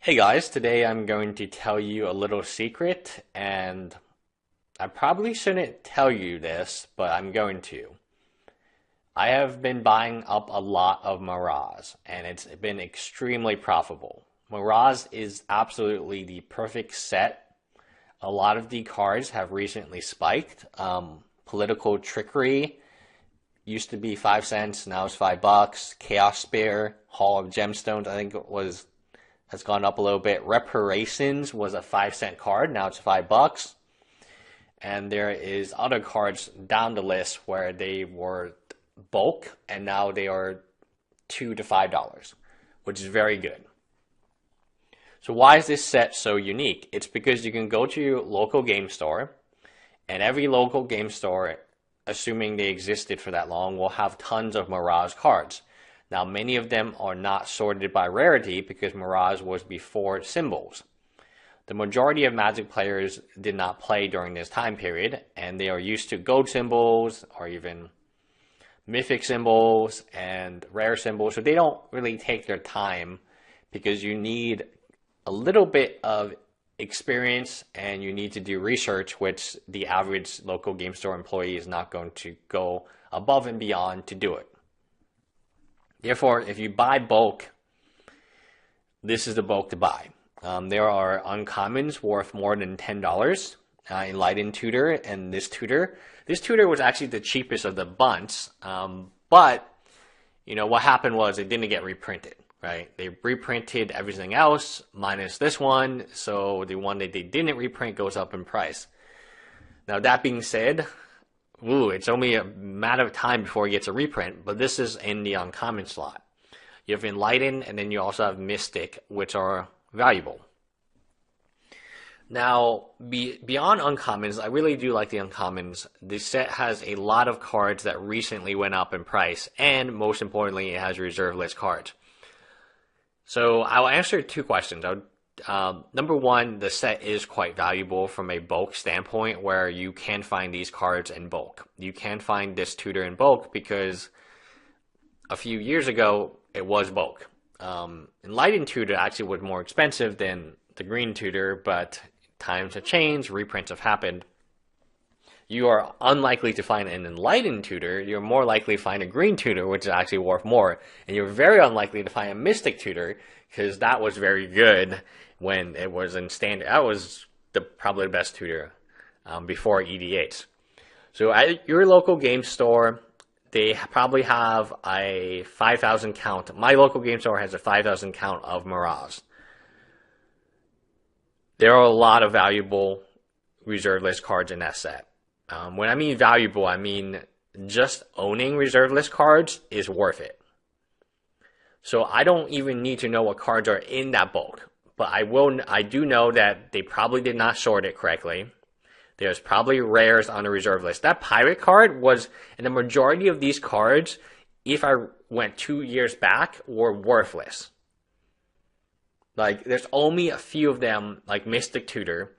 Hey guys, today I'm going to tell you a little secret, and I probably shouldn't tell you this, but I'm going to. I have been buying up a lot of Mirage, and it's been extremely profitable. Mirage is absolutely the perfect set. A lot of the cards have recently spiked. Political Trickery used to be 5 cents, now it's $5. Chaos Spear, Hall of Gemstones, I think it was has gone up a little bit. Reparations was a 5 cent card, now it's $5. And there is other cards down the list where they were bulk and now they are $2 to $5, which is very good. So why is this set so unique? It's because you can go to your local game store, and every local game store, assuming they existed for that long, will have tons of Mirage cards. Now, many of them are not sorted by rarity because Mirage was before symbols. The majority of Magic players did not play during this time period, and they are used to gold symbols or even mythic symbols and rare symbols, so they don't really take their time because you need a little bit of experience and you need to do research, which the average local game store employee is not going to go above and beyond to do it. Therefore, if you buy bulk, this is the bulk to buy. There are uncommons worth more than $10. Enlightened Tutor and this tutor. This tutor was actually the cheapest of the bunch, but what happened was it didn't get reprinted, right? They reprinted everything else minus this one, so the one that they didn't reprint goes up in price. Now that being said, it's only a matter of time before it gets a reprint, but this is in the uncommon slot. You have Enlightened, and then you also have Mystic, which are valuable. Now, beyond uncommons, I really do like the uncommons. This set has a lot of cards that recently went up in price, and most importantly, it has reserve list cards. So I'll answer two questions. Number one, the set is quite valuable from a bulk standpoint where you can find these cards in bulk. You can find this tutor in bulk because a few years ago it was bulk. Enlightened Tutor actually was more expensive than the green tutor, but times have changed, reprints have happened. You are unlikely to find an Enlightened Tutor. You're more likely to find a green tutor, which is actually worth more. And you're very unlikely to find a Mystic Tutor because that was very good when it was in standard. That was probably the best tutor before EDH. So at your local game store, they probably have a 5,000 count. My local game store has a 5,000 count of Mirage. There are a lot of valuable reserve list cards in that set. When I mean valuable, I mean just owning reserve list cards is worth it. So I don't even need to know what cards are in that bulk. But I do know that they probably did not sort it correctly. There's probably rares on the reserve list. That pirate card was, and the majority of these cards, if I went 2 years back, were worthless. Like, there's only a few of them, like Mystic Tutor.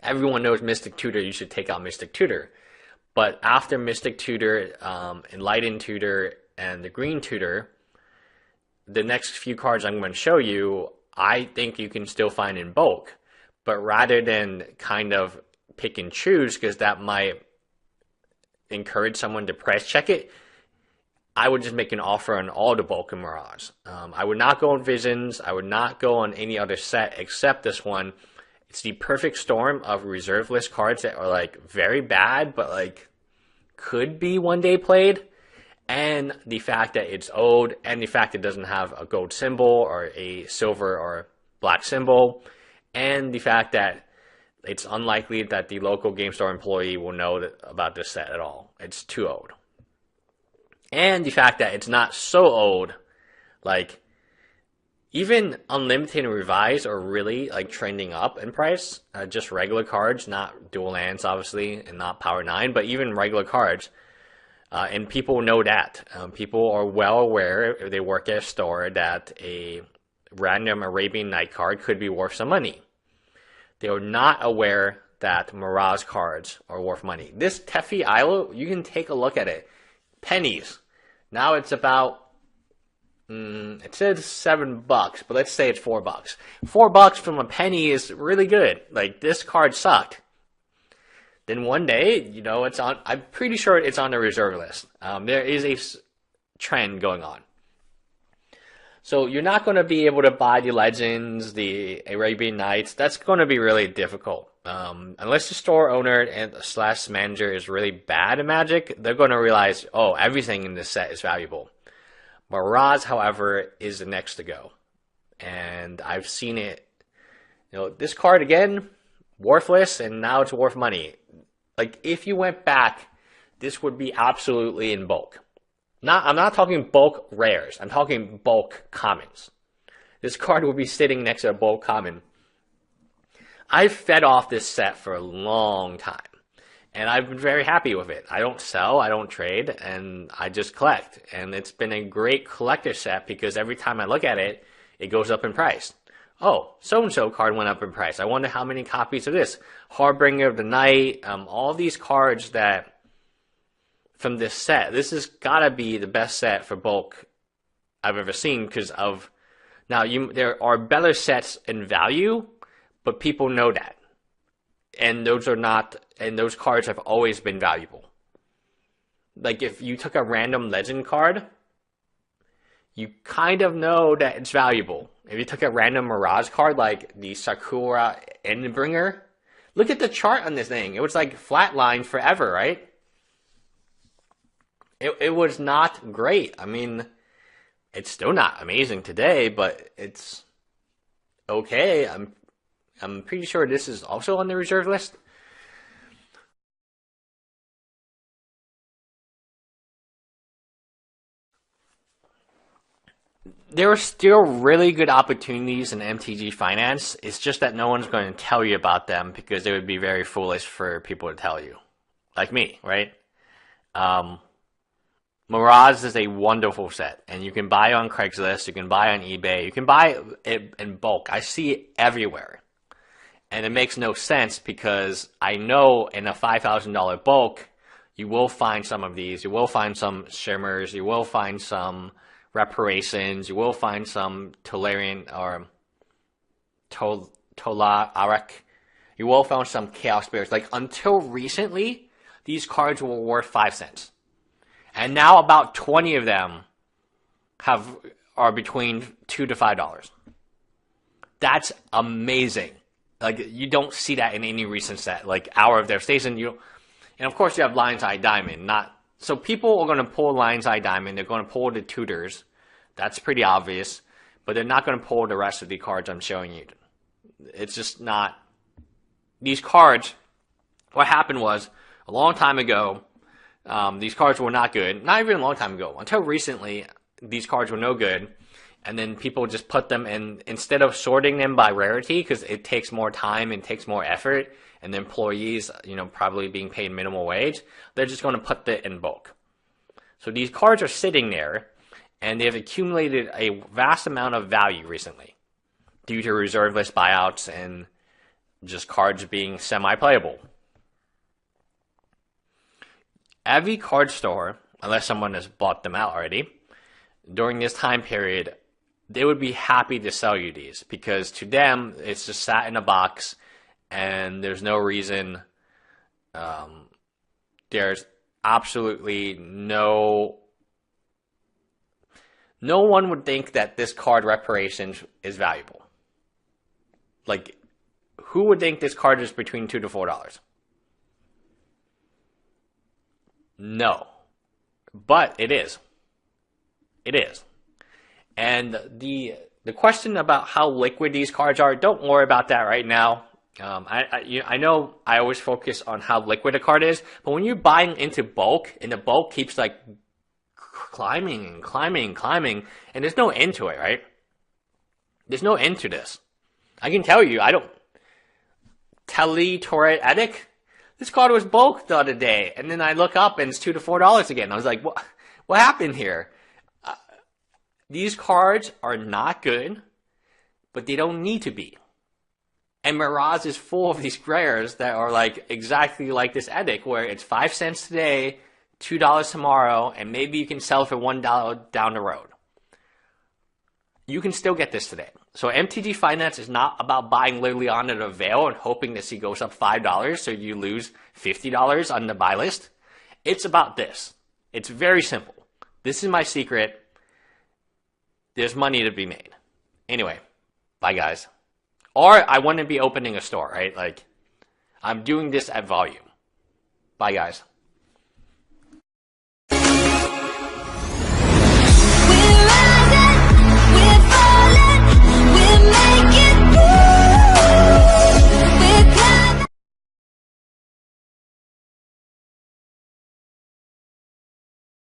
Everyone knows Mystic Tutor, you should take out Mystic Tutor. But after Mystic Tutor, Enlightened Tutor, and the Green Tutor, the next few cards I'm going to show you, I think you can still find in bulk. But rather than kind of pick and choose, because that might encourage someone to price check it, I would just make an offer on all the bulk in Mirage. I would not go on Visions. I would not go on any other set except this one. It's the perfect storm of reserve list cards that are like very bad, but like could be one day played. And the fact that it's old, and the fact it doesn't have a gold symbol or a silver or black symbol, and the fact that it's unlikely that the local game store employee will know about this set at all. It's too old. And the fact that it's not so old, like even Unlimited and Revised are really like trending up in price. Just regular cards, not dual lands obviously, and not Power 9, but even regular cards. And people know that. People are well aware, if they work at a store, that a random Arabian Night card could be worth some money. They are not aware that Mirage cards are worth money. This Tefi Isle, you can take a look at it. Pennies. Now it's about It says $7, but let's say it's $4. $4 from a penny is really good. Like, this card sucked. Then one day, it's on. I'm pretty sure it's on the reserve list. There is a trend going on. So you're not going to be able to buy the Legends, the Arabian Nights. That's going to be really difficult. Unless the store owner and slash manager is really bad at Magic, they're going to realize, oh, everything in this set is valuable. Mirage, however, is the next to go. And I've seen it. This card, again, worthless, and now it's worth money. Like, if you went back, this would be absolutely in bulk. I'm not talking bulk rares. I'm talking bulk commons. This card will be sitting next to a bulk common. I've fed off this set for a long time, and I've been very happy with it. I don't sell, I don't trade, and I just collect. And it's been a great collector set because every time I look at it, it goes up in price. Oh, so-and-so card went up in price. I wonder how many copies of this. Harbinger of the Night, all these cards that from this set. This has got to be the best set for bulk I've ever seen because of... Now, there are better sets in value, but people know that. And those are not... And those cards have always been valuable. Like, if you took a random Legend card, you kind of know that it's valuable. If you took a random Mirage card, like the Sakura Endbringer, look at the chart on this thing. It was like flatlined forever, right? It was not great. I mean, it's still not amazing today, but it's okay. I'm pretty sure this is also on the reserve list. There are still really good opportunities in MTG Finance. It's just that no one's going to tell you about them because it would be very foolish for people to tell you. Like me, right? Mirage is a wonderful set, and you can buy on Craigslist, you can buy on eBay, you can buy it in bulk. I see it everywhere. And it makes no sense because I know in a $5,000 bulk, you will find some of these. You will find some Shimmers, you will find some Reparations, you will find some Tolarian or Tola Arak. You will find some Chaos Spirits. Like, until recently, these cards were worth 5 cents. And now about 20 of them are between $2 to $5. That's amazing. Like, you don't see that in any recent set. Like, Hour of Devastation, and of course you have Lion's Eye Diamond. So people are going to pull Lion's Eye Diamond. They're going to pull the Tutors. That's pretty obvious. But they're not going to pull the rest of the cards I'm showing you. It's just not. These cards, what happened was, a long time ago, these cards were not good. Not even a long time ago. Until recently, these cards were no good. And then people just put them in, instead of sorting them by rarity, because it takes more time and takes more effort, and the employees, probably being paid minimum wage, they're just going to put it in bulk. So these cards are sitting there, and they've accumulated a vast amount of value recently due to reserve list buyouts and just cards being semi-playable. Every card store, unless someone has bought them out already, during this time period, they would be happy to sell you these because to them, it's just sat in a box and there's no reason, there's absolutely no one would think that this card Reparations is valuable. Like, who would think this card is between $2 to $4? No. But it is. It is. And the question about how liquid these cards are, don't worry about that right now. I know I always focus on how liquid a card is, but when you're buying into bulk, and the bulk keeps like climbing and climbing and climbing, and there's no end to it, right? There's no end to this. I can tell you, I don't... Tele Tourette Edic? This card was bulk the other day, and then I look up and it's $2 to $4 again. I was like, what happened here? These cards are not good, but they don't need to be. And Mirage is full of these rares that are like exactly like this Edic, where it's 5 cents today, $2 tomorrow, and maybe you can sell for $1 down the road. you can still get this today. So MTG Finance is not about buying literally on a veil and hoping this goes up $5 so you lose $50 on the buy list. It's about this. It's very simple. This is my secret. There's money to be made. Anyway, bye guys. Or I want to be opening a store, right? Like, I'm doing this at volume. Bye guys.